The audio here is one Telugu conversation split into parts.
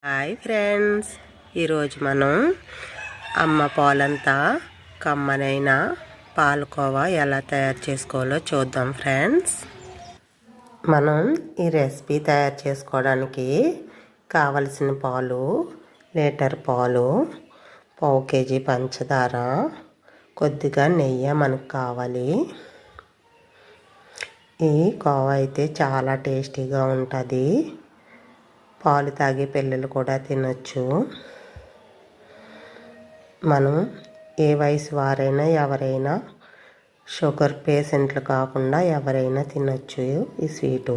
హాయ్ ఫ్రెండ్స్, ఈరోజు మనం అమ్మ పాలంతా కమ్మనైన పాలకోవా ఎలా తయారు చేసుకోవాలో చూద్దాం ఫ్రెండ్స్. మనం ఈ రెసిపీ తయారు చేసుకోవడానికి కావలసిన పాలు లీటర్ పాలు, పావు కేజీ పంచదార, కొద్దిగా నెయ్యి మనకు కావాలి. ఈ కోవా అయితే చాలా టేస్టీగా ఉంటుంది. పాలు తాగే పిల్లలు కూడా తినొచ్చు. మనం ఏ వయసు వారైనా ఎవరైనా షుగర్ పేషెంట్లు కాకుండా ఎవరైనా తినొచ్చు ఈ స్వీటు.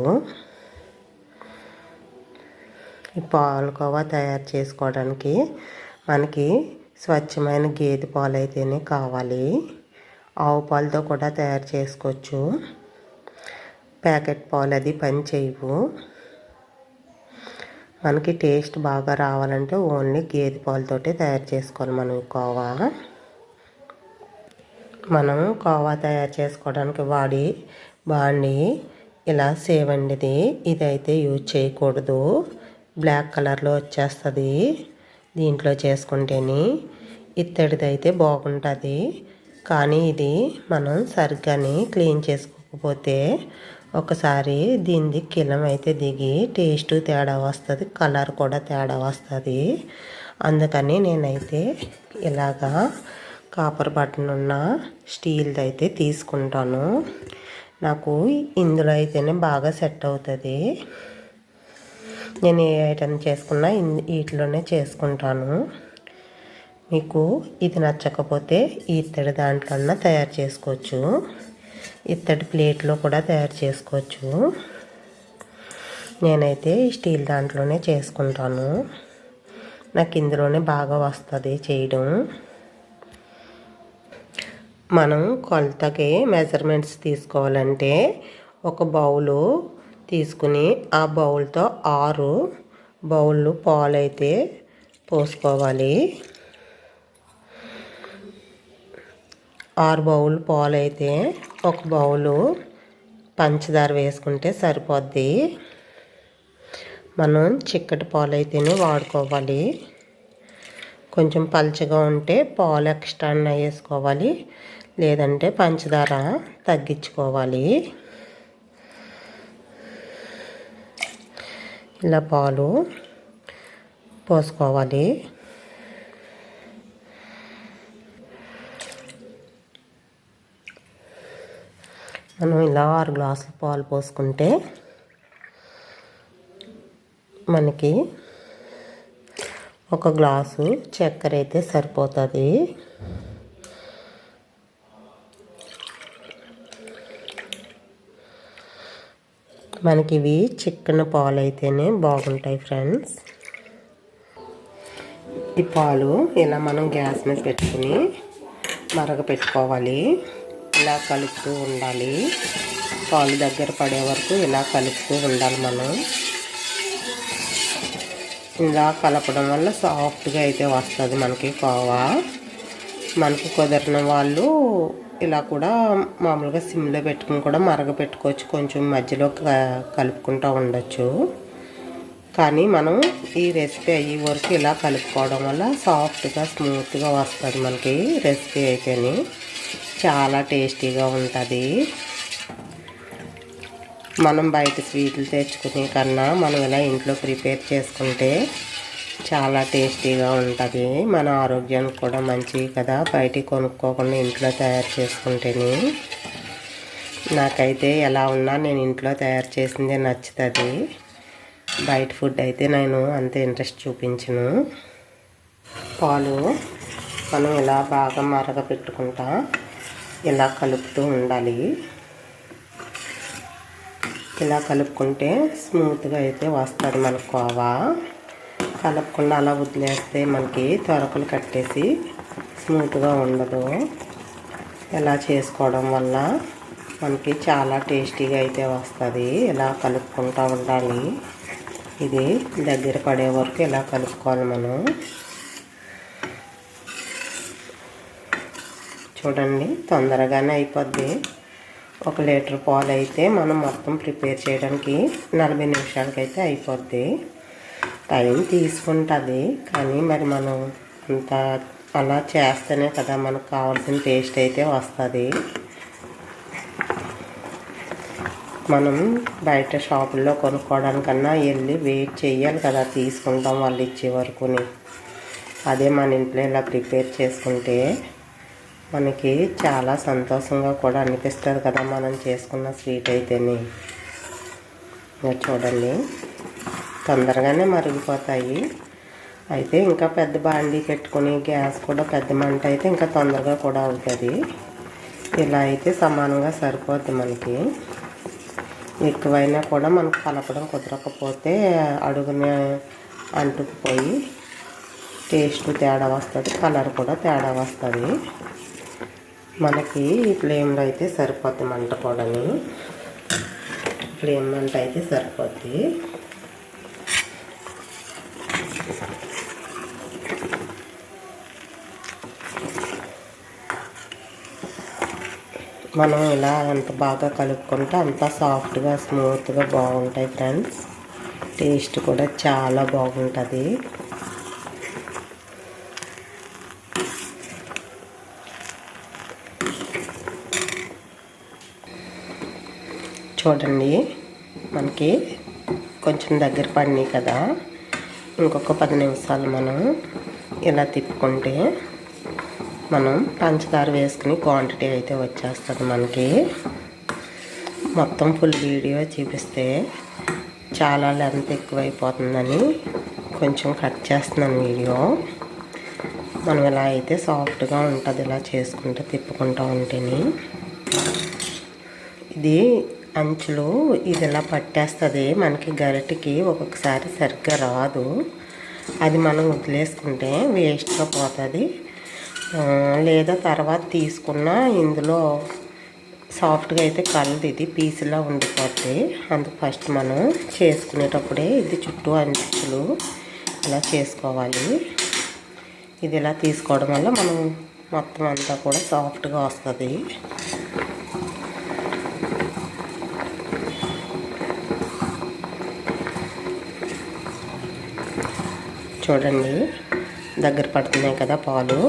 ఈ పాలకోవా తయారు చేసుకోవడానికి మనకి స్వచ్ఛమైన గేదె పాలు అయితేనే కావాలి. ఆవు పాలతో కూడా తయారు చేసుకోవచ్చు. ప్యాకెట్ పాలు అది పని చేయవు. మనకి టేస్ట్ బాగా రావాలంటే ఓన్లీ గేదె పాలతోటే తయారు చేసుకోవాలి. మనం కోవా తయారు చేసుకోవడానికి వాడి బాండి ఇలా సేవండిది. ఇదైతే యూజ్ చేయకూడదు, బ్లాక్ కలర్లో వచ్చేస్తుంది దీంట్లో చేసుకుంటేనే. ఇత్తడిదైతే బాగుంటుంది, కానీ ఇది మనం సరిగ్గాని క్లీన్ చేసుకోకపోతే ఒకసారి దీనిది కిలం అయితే దిగి టేస్ట్ తేడా వస్తుంది, కలర్ కూడా తేడా వస్తుంది. అందుకని నేనైతే ఇలాగా కాపర్ బటన్ ఉన్న స్టీల్ది అయితే తీసుకుంటాను. నాకు ఇందులో అయితేనే బాగా సెట్ అవుతుంది. నేను ఏ ఐటెం చేసుకున్నా వీటిలోనే చేసుకుంటాను. మీకు ఇది నచ్చకపోతే ఇత్తడి దాంట్లో తయారు చేసుకోవచ్చు. ఇత్తడి ప్లేట్లో కూడా తయారు చేసుకోవచ్చు. నేనైతే స్టీల్ దాంట్లోనే చేసుకుంటాను. నాకు ఇందులోనే బాగా వస్తుంది చేయడం. మనం కొలతకి మెజర్మెంట్స్ తీసుకోవాలంటే ఒక బౌలు తీసుకుని ఆ బౌల్తో 6 బౌళ్ళు పాలు అయితే పోసుకోవాలి. 6 బౌల్ పాలు అయితే ఒక బౌలు పంచదార వేసుకుంటే సరిపోద్ది. మనం చిక్కటి పాలు అయితేనే వాడుకోవాలి. కొంచెం పల్చగా ఉంటే పాలు ఎక్స్ట్రా వేసుకోవాలి, లేదంటే పంచదార తగ్గించుకోవాలి. ఇలా పాలు పోసుకోవాలి. మనం ఇలా 6 గ్లాసులు పాలు పోసుకుంటే మనకి 1 గ్లాసు చక్కెర అయితే సరిపోతుంది. మనకి ఇవి చిక్కని పాలు అయితేనే బాగుంటాయి ఫ్రెండ్స్. ఈ పాలు ఇలా మనం గ్యాస్ మీద పెట్టుకుని మరగ పెట్టుకోవాలి. ఇలా కలుపుతూ ఉండాలి. పాలు దగ్గర పడే వరకు ఇలా కలుపుతూ ఉండాలి. మనం ఇలా కలపడం వల్ల సాఫ్ట్గా అయితే వస్తుంది మనకి కోవా. మనకి కుదరిన వాళ్ళు ఇలా కూడా మామూలుగా సిమ్లో పెట్టుకుని కూడా మరగ పెట్టుకోవచ్చు. కొంచెం మధ్యలో కలుపుకుంటూ ఉండొచ్చు. కానీ మనం ఈ రెసిపీ అయ్యే వరకు ఇలా కలుపుకోవడం వల్ల సాఫ్ట్గా స్మూత్గా వస్తుంది మనకి రెసిపీ అయితేనే. చాలా టేస్టీగా ఉంటుంది. మనం బయట స్వీట్లు తెచ్చుకునే కన్నా మనం ఇలా ఇంట్లో ప్రిపేర్ చేసుకుంటే చాలా టేస్టీగా ఉంటుంది. మన ఆరోగ్యానికి కూడా మంచిది కదా, బయట కొనుక్కోకుండా ఇంట్లో తయారు చేసుకుంటేనే. నాకైతే ఎలా ఉన్నా నేను ఇంట్లో తయారు చేసిందే నచ్చుతుంది. బయట ఫుడ్ అయితే నేను అంత ఇంట్రెస్ట్ చూపించను. పాలు మనం ఇలా బాగా మరగ పెట్టుకుంటా ఇలా కలుపుతూ ఉండాలి. ఇలా కలుపుకుంటే స్మూత్గా అయితే వస్తుంది మనకు కోవా. కలపకుండా అలా వదిలేస్తే మనకి తొరకలు కట్టేసి స్మూత్గా ఉండదు. ఇలా చేసుకోవడం వల్ల మనకి చాలా టేస్టీగా అయితే వస్తుంది. ఇలా కలుపుకుంటూ ఉండాలి. ఇది దగ్గర పడే వరకు ఇలా కలుపుకోవాలి మనం. చూడండి, తొందరగానే అయిపోద్ది. 1 లీటర్ పాలు అయితే మనం మొత్తం ప్రిపేర్ చేయడానికి 40 నిమిషాలకైతే అయిపోద్ది. టైం తీసుకుంటుంది, కానీ మరి మనం అంత అలా చేస్తేనే కదా మనకు కావాల్సిన టేస్ట్ అయితే వస్తుంది. మనం బయట షాపుల్లో కొనుక్కోవడానికన్నా వెళ్ళి వెయిట్ చేయాలి కదా, తీసుకుంటాం వాళ్ళు ఇచ్చే వరకుని. అదే మన ఇంట్లో ఇలా ప్రిపేర్ చేసుకుంటే మనకి చాలా సంతోషంగా కూడా అనిపిస్తుంది కదా మనం చేసుకున్న స్వీట్ అయితేనే. చూడండి, తొందరగానే మరిగిపోతాయి. అయితే ఇంకా పెద్ద బాండీ పెట్టుకుని గ్యాస్ కూడా పెద్ద మంట అయితే ఇంకా తొందరగా కూడా అవుతుంది. ఇలా అయితే సమానంగా సరిపోద్ది. మనకి ఎక్కువైనా కూడా మనకు కలపడం కుదరకపోతే అడుగున అంటుకుపోయి టేస్ట్ తేడా వస్తుంది, కలర్ కూడా తేడా వస్తుంది. మనకి ఈ ఫ్లేమ్లో అయితే సరిపోద్ది, మంట కూడాని ఫ్లేమ్ మంట అయితే సరిపోద్ది. మనం ఇలా ఎంత బాగా కలుపుకుంటే అంత సాఫ్ట్గా స్మూత్గా బాగుంటాయి ఫ్రెండ్స్. టేస్ట్ కూడా చాలా బాగుంటుంది. చూడండి, మనకి కొంచెం దగ్గర పడినాయి కదా, ఇంకొక 10 నిమిషాలు మనం ఇలా తిప్పుకుంటే మనం పంచదార వేసుకుని క్వాంటిటీ అయితే వచ్చేస్తుంది మనకి. మొత్తం ఫుల్ వీడియో చూపిస్తే చాలా లెంత్ ఎక్కువైపోతుందని కొంచెం కట్ చేస్తున్నాను వీడియో. మనం ఇలా అయితే సాఫ్ట్గా ఉంటుంది, ఇలా చేసుకుంటూ తిప్పుకుంటూ ఉంటేనే. ఇది అంచులు ఇది ఇలా పట్టేస్తుంది మనకి, గరిటెకి ఒక్కొక్కసారి సరిగ్గా రాదు. అది మనం వదిలేసుకుంటే వేస్ట్గా పోతుంది. లేదా తర్వాత తీసుకున్న ఇందులో సాఫ్ట్గా అయితే కలదు, ఇది పీసులా ఉండిపోద్ది. అందుకు ఫస్ట్ మనం చేసుకునేటప్పుడే ఇది చుట్టూ అంచులు ఇలా చేసుకోవాలి. ఇది ఇలా తీసుకోవడం వల్ల మనం మొత్తం అంతా కూడా సాఫ్ట్గా వస్తుంది. చూడండి, దగ్గర పడుతున్నాయి కదా పాలు.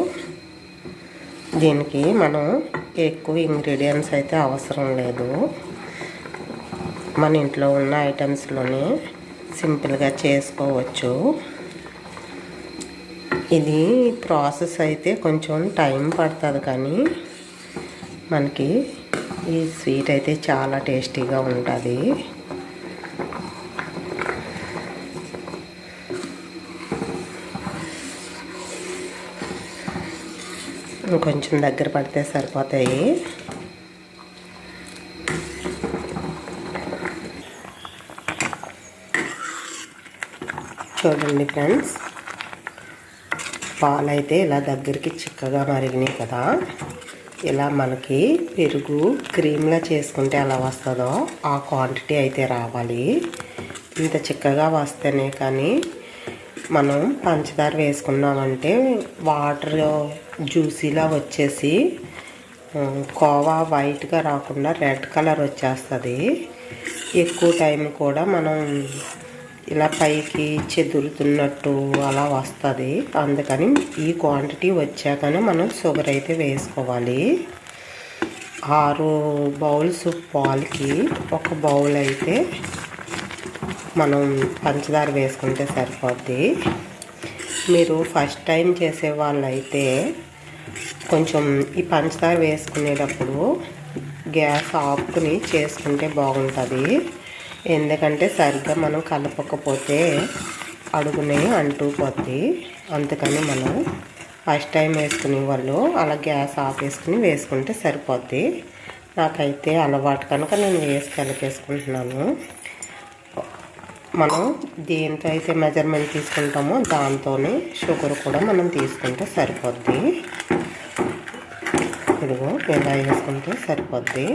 దీనికి మనం ఎక్కువ ఇంగ్రీడియంట్స్ అయితే అవసరం లేదు. మన ఇంట్లో ఉన్న ఐటమ్స్లోనే సింపుల్గా చేసుకోవచ్చు. ఇది ప్రాసెస్ అయితే కొంచెం టైం పడుతుంది, కానీ మనకి ఈ స్వీట్ అయితే చాలా టేస్టీగా ఉంటుంది. కొంచెం దగ్గర పడితే సరిపోతాయి. చూడండి ఫ్రెండ్స్, పాలు అయితే ఇలా దగ్గరికి చిక్కగా మరిగినాయి కదా. ఇలా మనకి పెరుగు క్రీమ్లా చేసుకుంటే ఎలా వస్తుందో ఆ క్వాంటిటీ అయితే రావాలి. ఇంత చిక్కగా వస్తేనే కానీ మనం పంచదార వేసుకున్నామంటే వాటర్ జ్యూసీలా వచ్చేసి కోవా వైట్గా రాకుండా రెడ్ కలర్ వచ్చేస్తుంది. ఎక్కువ టైం కూడా మనం ఇలా పైకి చెదురుతున్నట్టు అలా వస్తుంది. అందుకని ఈ క్వాంటిటీ వచ్చాకనే మనం షుగర్ అయితే వేసుకోవాలి. 6 బౌల్స్ పాలకి 1 బౌల్ అయితే మనం పంచదార వేసుకుంటే సరిపోద్ది. మీరు ఫస్ట్ టైం చేసే వాళ్ళైతే కొంచెం ఈ పంచదార వేసుకునేటప్పుడు గ్యాస్ ఆపుకుని చేసుకుంటే బాగుంటుంది. ఎందుకంటే సరిగ్గా మనం కలపకపోతే అడుగునే అంటుకుపోద్ది. అందుకని మనం ఫస్ట్ టైం వేసుకునే వాళ్ళు అలా గ్యాస్ ఆఫ్ వేసుకుని వేసుకుంటే సరిపోద్ది. నాకైతే అలవాటు కనుక నేను వేసి కలిపేసుకుంటున్నాను. మనం దేంతో అయితే మెజర్మెంట్ తీసుకుంటామో దాంతోనే షుగర్ కూడా మనం తీసుకుంటే సరిపోద్ది. ఇదిగో ఇలా వేసుకుంటే సరిపోద్ది.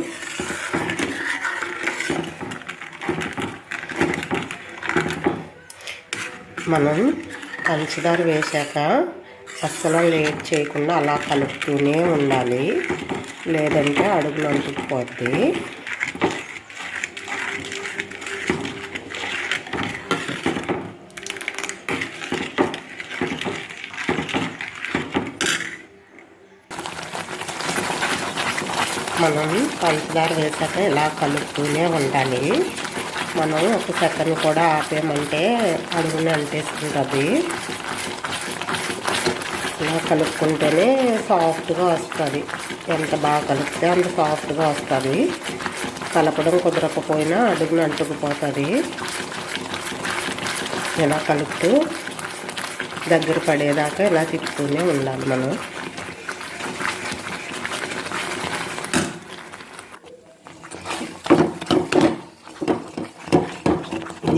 మనం పంచదార వేశాక అస్సలు లేట్ చేయకుండా అలా కలుపుతూనే ఉండాలి, లేదంటే అడుగులు అంటుకుపోద్ది. మనం పంచదార వేసాక ఇలా కలుపుతూనే ఉండాలి. మనం ఒక సెకండ్ కూడా ఆపేయమంటే అడుగుని అంటేసుకుంటుంది. ఇలా కలుపుకుంటేనే సాఫ్ట్గా వస్తుంది. ఎంత బాగా కలిపితే అంత సాఫ్ట్గా వస్తుంది. కలపడం కుదరకపోయినా అడుగుని అంటుకుపోతుంది. ఇలా కలుపుతూ దగ్గర పడేదాకా ఇలా తిప్పుతూనే ఉండాలి మనం.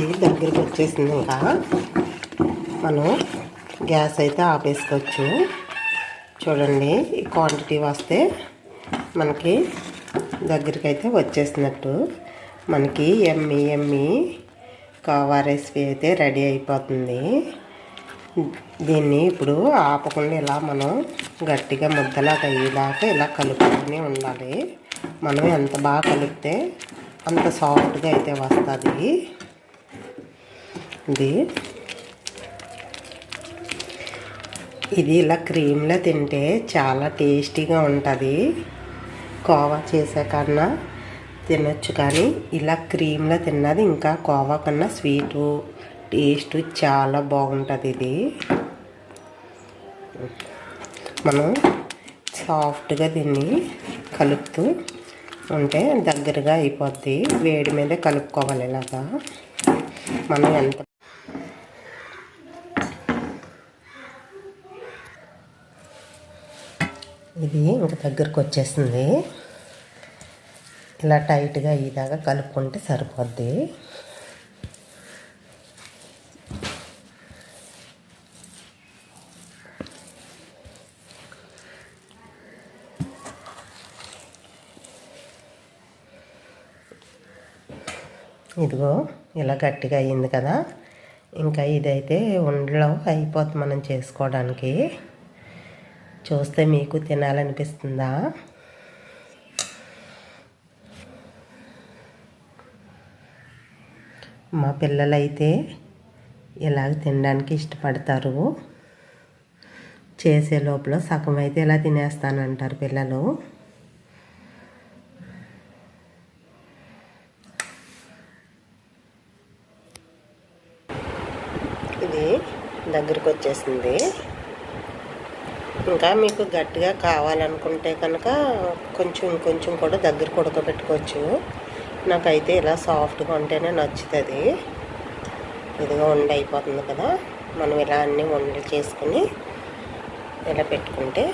ఇది దగ్గరికి వచ్చేసింది. ఇంకా మనం గ్యాస్ అయితే ఆపేసుకోవచ్చు. చూడండి, ఈ క్వాంటిటీ వస్తే మనకి దగ్గరికి అయితే వచ్చేసినట్టు. మనకి ఎమ్మి కోవా రెసిపీ అయితే రెడీ అయిపోతుంది. దీన్ని ఇప్పుడు ఆపకుండా ఇలా మనం గట్టిగా ముద్దలా అయ్యేదాకా ఇలా కలుపుతూనే ఉండాలి. మనం ఎంత బాగా కలిపితే అంత సాఫ్ట్గా అయితే వస్తుంది. ఇది ఇలా క్రీమ్లో తింటే చాలా టేస్టీగా ఉంటుంది. కోవా చేసే కన్నా తినొచ్చు, కానీ ఇలా క్రీమ్లో తిన్నది ఇంకా కోవా కన్నా స్వీటు టేస్ట్ చాలా బాగుంటుంది. ఇది మనం సాఫ్ట్గా దీన్ని కలుపుతూ ఉంటే దగ్గరగా అయిపోద్ది. వేడి మీద కలుపుకోవాలి. ఇలాగా మనం ఎంత ఇది ఇంక దగ్గరకు వచ్చేసింది. ఇలా టైట్గా అయ్యేదాకా కలుపుకుంటే సరిపోద్ది. ఇదిగో ఇలా గట్టిగా అయ్యింది కదా. ఇంకా ఇదైతే ఉండలో అయిపోతుంది మనం చేసుకోవడానికి. చూస్తే మీకు తినాలనిపిస్తుందా? మా పిల్లలైతే ఇలాగ తినడానికి ఇష్టపడతారు. చేసే లోపల సగం అయితే ఇలా తినేస్తానంటారు పిల్లలు. ఇది దగ్గరికి వచ్చేసింది. ఇంకా మీకు గట్టిగా కావాలనుకుంటే కనుక ఇంకొంచెం కూడా దగ్గరకు ఉడకబెట్టుకోవచ్చు. నాకైతే ఇలా సాఫ్ట్గా ఉంటేనే నచ్చుతుంది. ఇదిగా వండి అయిపోతుంది కదా. మనం ఇలా అన్నీ వండలు చేసుకుని ఇలా పెట్టుకుంటే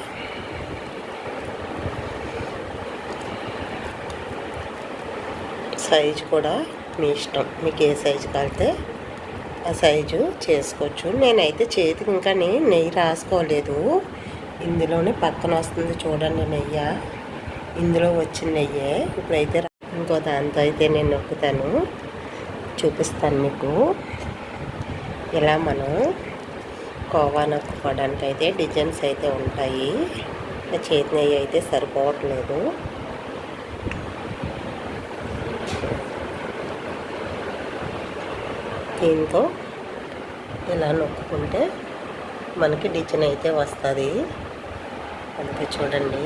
సైజు కూడా మీ ఇష్టం. మీకు ఏ సైజు కాలితే ఆ సైజు చేసుకోవచ్చు. నేనైతే చేతికి ఇంకా నెయ్యి రాసుకోలేదు. ఇందులోనే పక్కన వస్తుంది చూడండి నెయ్యి. ఇందులో వచ్చిన నెయ్యే. ఇప్పుడైతే ఇంకో దాంతో అయితే నేను నొక్కుతాను, చూపిస్తాను మీకు. ఇలా మనం కోవా నొక్కుకోవడానికి అయితే డిజైన్స్ అయితే ఉంటాయి. చేతి నెయ్యి అయితే సరిపోవట్లేదు. దీంతో ఇలా నొక్కుంటే మనకి డిజైన్ అయితే వస్తుంది. అందుకే చూడండి.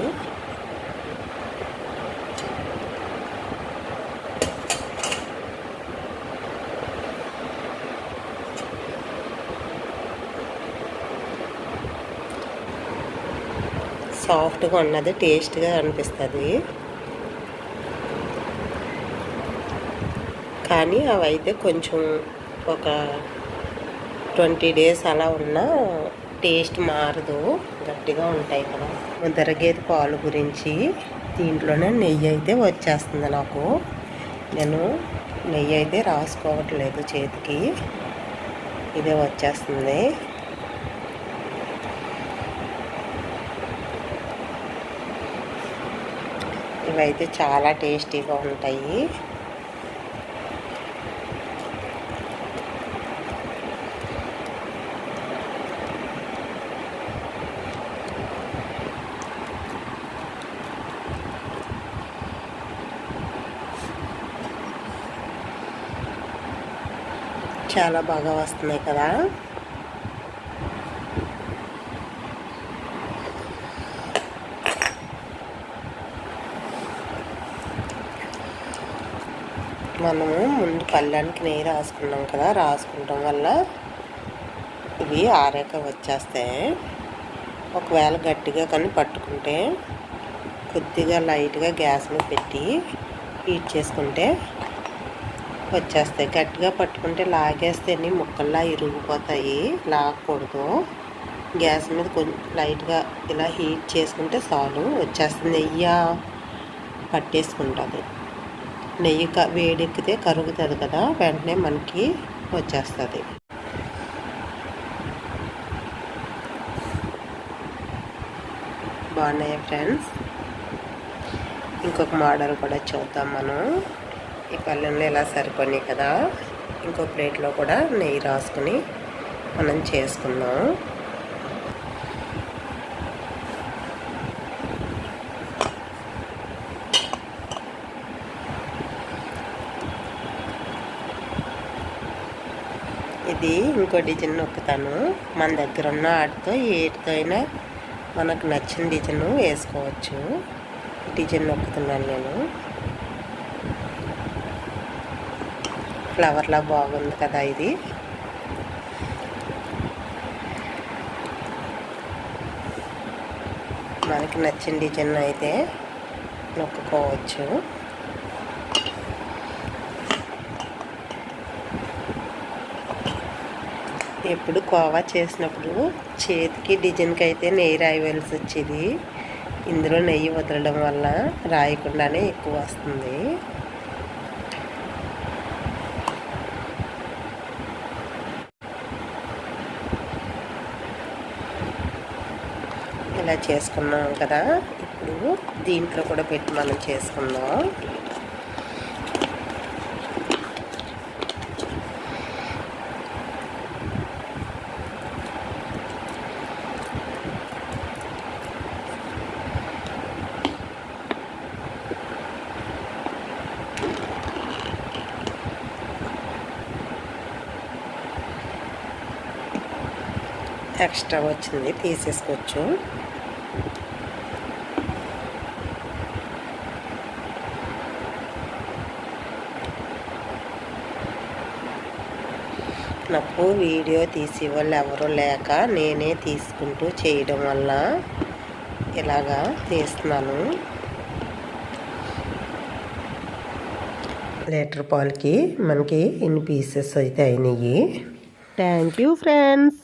సాఫ్ట్గా ఉన్నది టేస్ట్గా అనిపిస్తుంది. కానీ అవి అయితే కొంచెం ఒక 20 days అలా ఉన్నా టేస్ట్ మారదు, గట్టిగా ఉంటాయి కదా. ముద్దరగేది పాలు గురించి దీంట్లోనే నెయ్యి అయితే వచ్చేస్తుంది నాకు. నేను నెయ్యి అయితే రాసుకోవట్లేదు చేతికి, ఇదే వచ్చేస్తుంది. ఇవైతే చాలా టేస్టీగా ఉంటాయి. చాలా బాగా వస్తున్నాయి కదా. మనము ముందు పళ్ళానికి నెయ్యి రాసుకున్నాం కదా, రాసుకుంటాం వల్ల ఇవి ఆరాక వచ్చేస్తాయి. ఒకవేళ గట్టిగా కానీ పట్టుకుంటే కొద్దిగా లైట్గా గ్యాస్ మీద పెట్టి హీట్ చేసుకుంటే వచ్చేస్తాయి. గట్టిగా పట్టుకుంటే లాగేస్తే ముక్కల్లా ఇరిగిపోతాయి. లాగకూడదు. గ్యాస్ మీద కొంచెం లైట్గా ఇలా హీట్ చేసుకుంటే చాలు, వచ్చేస్తుంది. నెయ్యి పట్టేసుకుంటుంది. నెయ్యి వేడెక్కితే కరుగుతుంది కదా, వెంటనే మనకి వచ్చేస్తుంది. బాగున్నాయి ఫ్రెండ్స్. ఇంకొక మోడల్ కూడా చూద్దాం మనం. ఈ పళ్ళెంలో ఇలా సరిపోయినాయి కదా, ఇంకో ప్లేట్లో కూడా నెయ్యి రాసుకుని మనం చేసుకుందాం. ఇది ఇంకో డిజైన్ నొక్కుతాను. మన దగ్గర ఉన్న వాటితో ఏటితో అయినా మనకు నచ్చిన డిజైన్ వేసుకోవచ్చు. డిజైన్ నొక్కుతున్నాను నేను. ఫ్లవర్లా బాగుంది కదా ఇది. మనకి నచ్చిన డిజైన్ అయితే నొక్కుకోవచ్చు. ఎప్పుడు కోవా చేసినప్పుడు చేతికి డిజైన్కి అయితే నెయ్యి రాయవలసి వచ్చేది. ఇందులో నెయ్యి వదలడం వల్ల రాయకుండానే ఎక్కువ వస్తుంది. ఇలా చేసుకున్నాం కదా, ఇప్పుడు దీంట్లో కూడా పెట్టి మనం చేసుకుందాం. ఎక్స్ట్రా వచ్చింది తీసేసుకోవచ్చు. నాకు వీడియో తీసి వాళ్ళు ఎవరూ లేక నేనే తీసుకుంటూ చేయడం వల్ల ఇలాగా తీస్తున్నాను. లీటర్ పాలకి మనకి ఇన్ని పీసెస్ అయితే అయినాయి. Thank you friends.